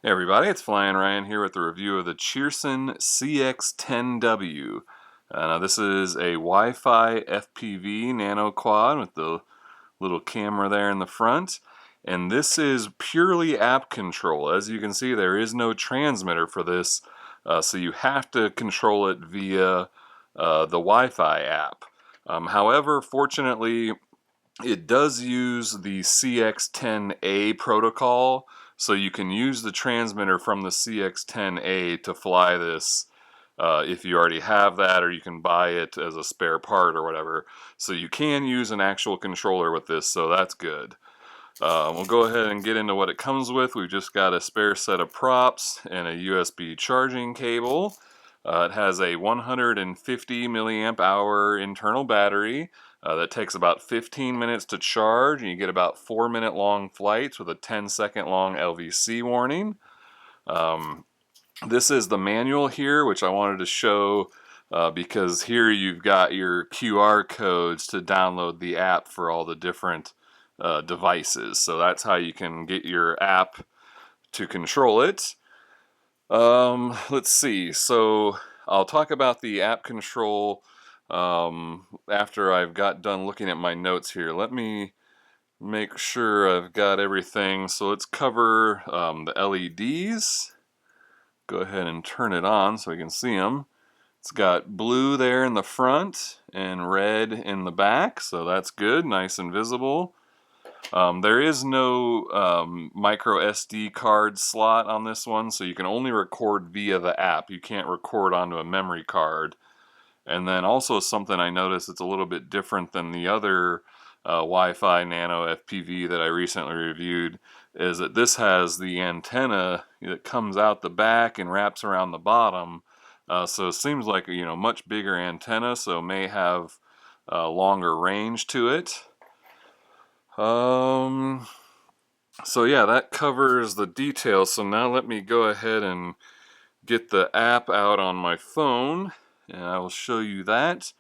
Hey everybody, it's Flyin Ryan here with a review of the Cheerson CX-10W. Now this is a Wi-Fi FPV nano quad with the little camera there in the front. And this is purely app control. As you can see, there is no transmitter for this, so you have to control it via the Wi-Fi app. However, fortunately, it does use the CX-10A protocol, so you can use the transmitter from the CX-10A to fly this if you already have that, or you can buy it as a spare part or whatever. So you can use an actual controller with this, so that's good. We'll go ahead and get into what it comes with. We've just got a spare set of props and a USB charging cable. It has a 150 milliamp hour internal battery that takes about 15 minutes to charge, and you get about 4-minute long flights with a 10-second long LVC warning. This is the manual here, which I wanted to show because here you've got your QR codes to download the app for all the different devices. So that's how you can get your app to control it. Let's see. So I'll talk about the app control after I've got done looking at my notes here. Let me make sure I've got everything. So let's cover the LEDs. Go ahead and turn it on so we can see them. It's got blue there in the front and red in the back, so that's good, nice and visible. There is no micro SD card slot on this one, so you can only record via the app. You can't record onto a memory card. And then also something I noticed that's a little bit different than the other Wi-Fi Nano FPV that I recently reviewed is that this has the antenna that comes out the back and wraps around the bottom. So it seems like a much bigger antenna, so may have longer range to it. So yeah, that covers the details. So now let me go ahead and get the app out on my phone, and I will show you that.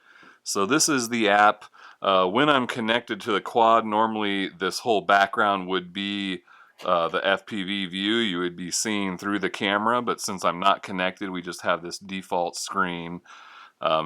So this is the app. When I'm connected to the quad, normally this whole background would be the FPV view. You would be seeing through the camera, but since I'm not connected, we just have this default screen.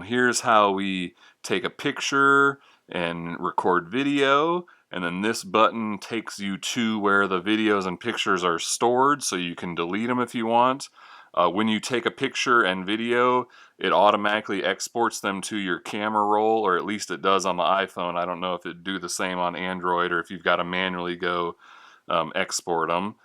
Here's how we take a picture and record video, and then this button takes you to where the videos and pictures are stored, so you can delete them if you want. When you take a picture and video, it automatically exports them to your camera roll, or at least it does on the iPhone. I don't know if it'd do the same on Android or if you've got to manually go export them.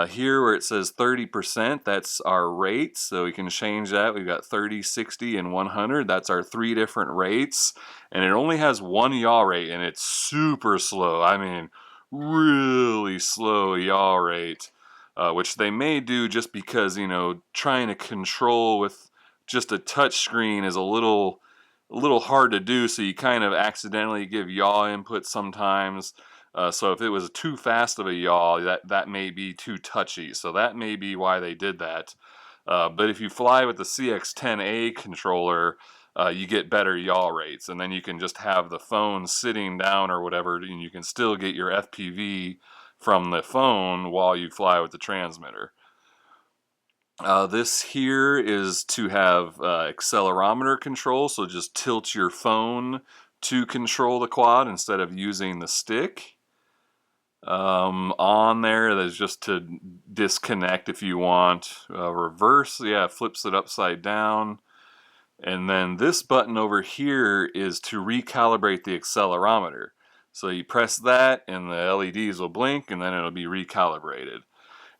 Here where it says 30%, that's our rate, so we can change that. We've got 30, 60, and 100. That's our 3 different rates, and it only has one yaw rate, and it's super slow. I mean, really slow yaw rate, which they may do just because, trying to control with just a touch screen is a little hard to do, so you kind of accidentally give yaw input sometimes. So if it was too fast of a yaw, that may be too touchy. So that may be why they did that. But if you fly with the CX-10A controller, you get better yaw rates. And then you can just have the phone sitting down or whatever, and you can still get your FPV from the phone while you fly with the transmitter. This here is to have accelerometer control, so just tilt your phone to control the quad instead of using the stick. On there's just to disconnect if you want. Reverse, yeah, flips it upside down. And then this button over here is to recalibrate the accelerometer. So you press that and the LEDs will blink and then it'll be recalibrated.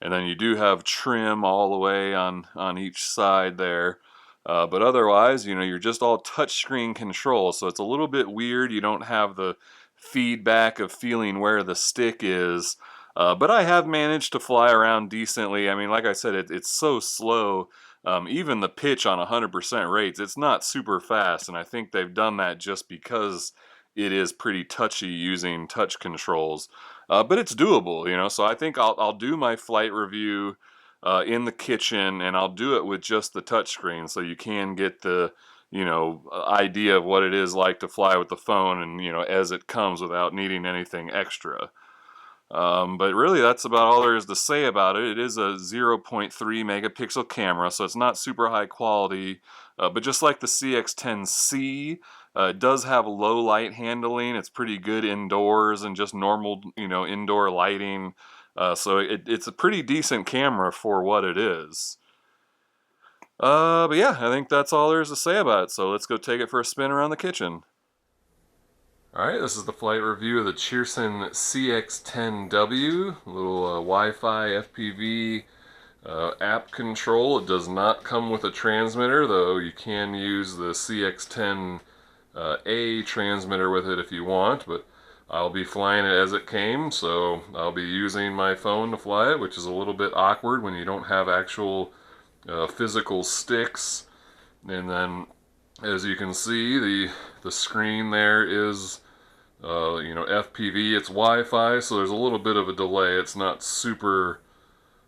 And then you do have trim all the way on each side there. But otherwise, you're just all touchscreen control, so it's a little bit weird. You don't have the feedback of feeling where the stick is. But I have managed to fly around decently. I mean, like I said, it's so slow. Even the pitch on 100% rates, it's not super fast, and I think they've done that just because it is pretty touchy using touch controls. But it's doable, so I think I'll do my flight review in the kitchen, and I'll do it with just the touchscreen, so you can get the idea of what it is like to fly with the phone and as it comes without needing anything extra. But really, that's about all there is to say about it. It is a 0.3 megapixel camera, so it's not super high quality. But just like the CX-10C, it does have low light handling. It's pretty good indoors and just normal, indoor lighting. So it's a pretty decent camera for what it is. But yeah, I think that's all there is to say about it. So let's go take it for a spin around the kitchen. Alright, this is the flight review of the Cheerson CX-10W, little Wi-Fi FPV app control. It does not come with a transmitter, though you can use the CX-10A transmitter with it if you want, but I'll be flying it as it came, so I'll be using my phone to fly it, which is a little bit awkward when you don't have actual physical sticks. And then, as you can see, the screen there is FPV. It's Wi-Fi, so there's a little bit of a delay. It's not super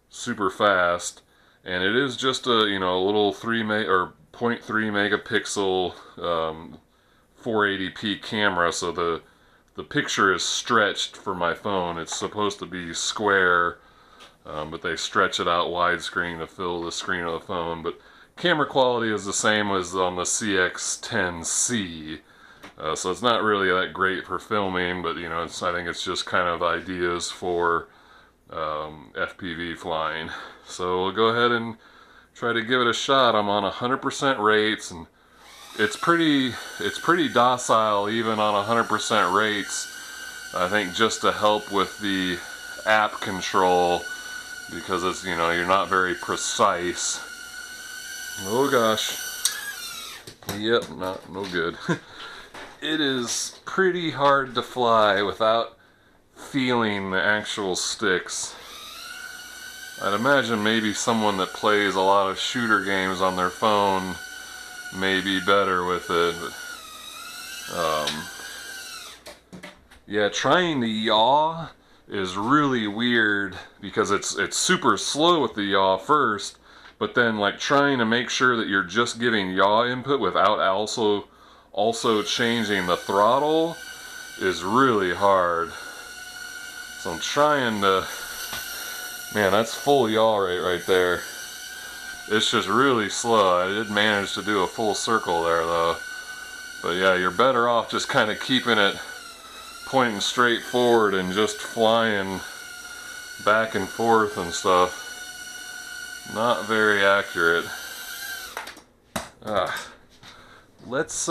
fast, and it is just a little 0.3 megapixel 480p camera. So the picture is stretched for my phone. It's supposed to be square, but they stretch it out widescreen to fill the screen of the phone. But camera quality is the same as on the CX-10C. So it's not really that great for filming, but I think it's just kind of ideas for FPV flying. So we'll go ahead and try to give it a shot. I'm on 100% rates, and it's pretty docile even on 100% rates. I think just to help with the app control, because it's you're not very precise. Oh gosh. Yep, no good. It is pretty hard to fly without feeling the actual sticks. I'd imagine maybe someone that plays a lot of shooter games on their phone may be better with it. But, yeah, trying to yaw is really weird because it's super slow with the yaw first, but then like trying to make sure that you're just giving yaw input without also changing the throttle is really hard. So I'm trying to... Man, that's full yaw rate right there. It's just really slow. I did manage to do a full circle there though. But yeah, you're better off just kind of keeping it pointing straight forward and just flying back and forth and stuff. Not very accurate. Let's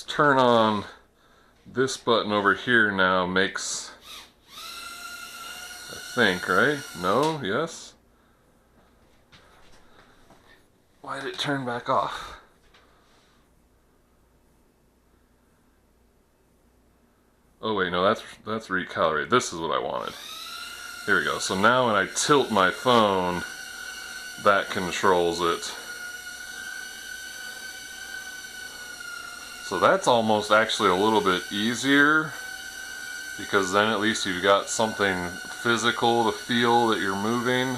turn on this button over here now. Makes, I think, right? No? Yes? Why did it turn back off? Oh wait, no, that's recalibrated. This is what I wanted. Here we go. So now when I tilt my phone, that controls it. So that's almost actually a little bit easier, because then at least you've got something physical to feel that you're moving.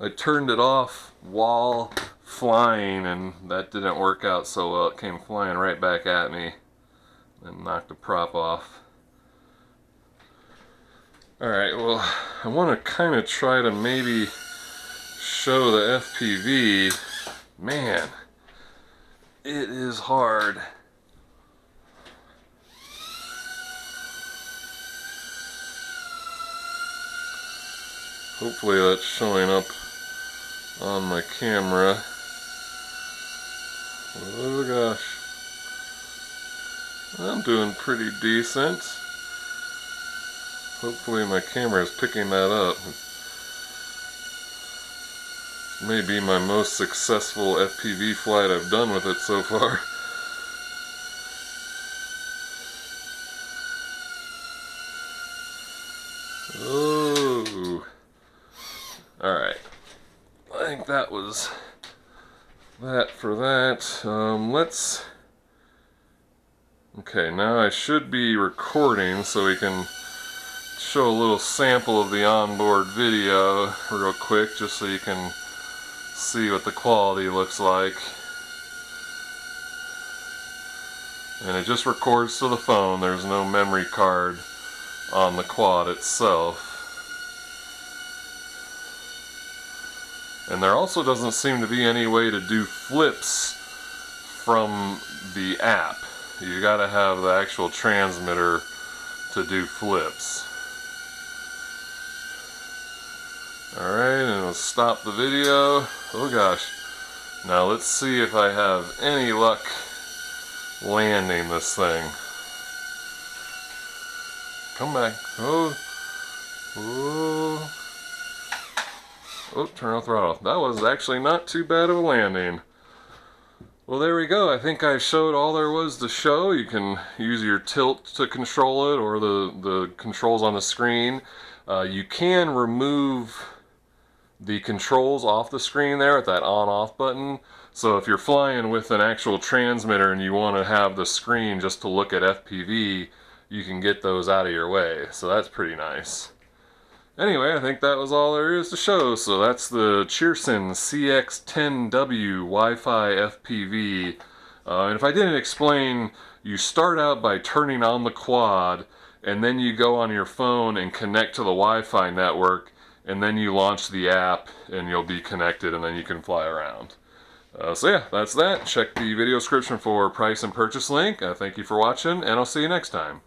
I turned it off while flying, and that didn't work out so well. It came flying right back at me and knocked the prop off. Alright, well, I want to kind of try to maybe show the FPV. Man, it is hard. Hopefully that's showing up on my camera. Oh gosh. I'm doing pretty decent. Hopefully my camera is picking that up. This may be my most successful FPV flight I've done with it so far. Oh. Alright. I think that was that for that. Let's... Okay, now I should be recording so we can show a little sample of the onboard video real quick just so you can see what the quality looks like. And it just records to the phone. There's no memory card on the quad itself. And there also doesn't seem to be any way to do flips from the app. You gotta have the actual transmitter to do flips. Alright, and we'll stop the video. Oh gosh. Now let's see if I have any luck landing this thing. Come back. Oh. Oh. Oh, turn off throttle. That was actually not too bad of a landing. Well, there we go. I think I showed all there was to show. You can use your tilt to control it, or the controls on the screen. You can remove the controls off the screen there with that on-off button. So if you're flying with an actual transmitter and you want to have the screen just to look at FPV, you can get those out of your way. So that's pretty nice. Anyway, I think that was all there is to show. So that's the Cheerson CX-10W Wi-Fi FPV. And if I didn't explain, you start out by turning on the quad, and then you go on your phone and connect to the Wi-Fi network, and then you launch the app and you'll be connected, and then you can fly around. So yeah, that's that. Check the video description for price and purchase link. Thank you for watching, and I'll see you next time.